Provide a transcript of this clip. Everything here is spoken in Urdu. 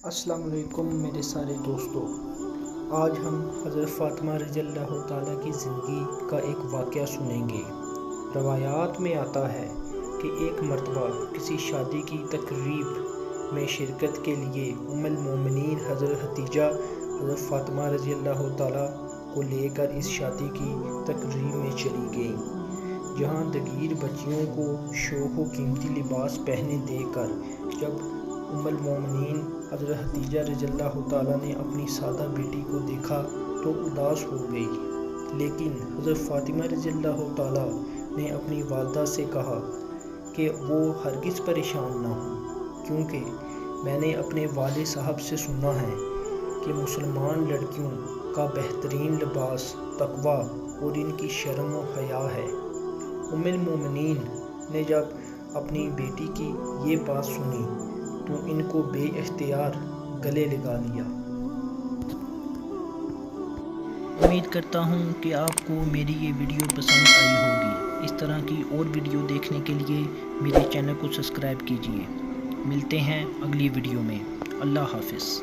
السلام علیکم میرے سارے دوستوں، آج ہم حضرت فاطمہ رضی اللہ تعالیٰ کی زندگی کا ایک واقعہ سنیں گے۔ روایات میں آتا ہے کہ ایک مرتبہ کسی شادی کی تقریب میں شرکت کے لیے ام المومنین حضرت ختیجہ حضرت فاطمہ رضی اللہ تعالیٰ کو لے کر اس شادی کی تقریب میں چلی گئیں، جہاں دیگر بچیوں کو شوق و قیمتی لباس پہنے دے کر جب ام المومنین حضرت ختیجہ رضی اللہ تعالیٰ نے اپنی سادہ بیٹی کو دیکھا تو اداس ہو گئی، لیکن حضرت فاطمہ رضی اللہ تعالیٰ نے اپنی والدہ سے کہا کہ وہ ہرگز پریشان نہ ہوں، کیونکہ میں نے اپنے والد صاحب سے سنا ہے کہ مسلمان لڑکیوں کا بہترین لباس تقویٰ اور ان کی شرم و حیا ہے۔ ام المومنین نے جب اپنی بیٹی کی یہ بات سنی تو ان کو بے اختیار گلے لگا لیا۔ امید کرتا ہوں کہ آپ کو میری یہ ویڈیو پسند آئی ہوگی۔ اس طرح کی اور ویڈیو دیکھنے کے لیے میرے چینل کو سبسکرائب کیجیے۔ ملتے ہیں اگلی ویڈیو میں۔ اللہ حافظ۔